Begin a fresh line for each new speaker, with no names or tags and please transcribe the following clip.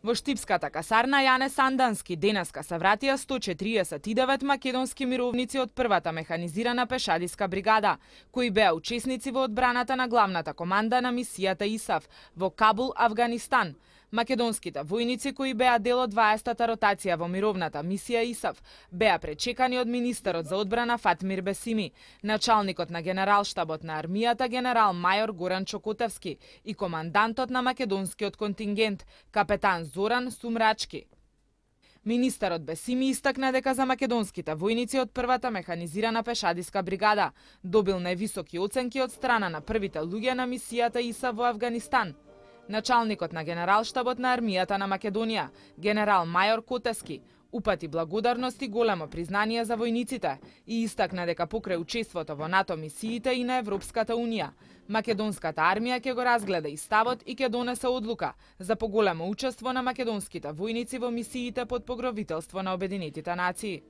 Во штипската касарна Јане Сандански денеска се вратија 149 македонски мировници од првата механизирана пешадиска бригада, кои беа учесници во одбраната на главната команда на мисијата ИСАФ во Кабул, Авганистан. Македонските војници кои беа дел од 20-та ротација во мировната мисија ИСАФ беа пречекани од министерот за одбрана Фатмир Бесими, началникот на генералштабот на армијата генерал мајор Горан Чокотевски и командантот на македонскиот контингент капетан Зоран Сумрачки. Министерот Бесими истакна дека за македонските војници од првата механизирана пешадиска бригада добил највисоки оценки од страна на првите луѓе на мисијата ИСАФ во Авганистан. Началникот на генералштабот на армијата на Македонија, генерал мајор Котески, упати благодарност и големо признание за војниците и истакна дека покрај учеството во НАТО мисиите и на Европската Унија, македонската армија ќе го разгледа и ставот и ќе донесе одлука за поголемо учество на македонските војници во мисиите под покровителство на Обединетите нации.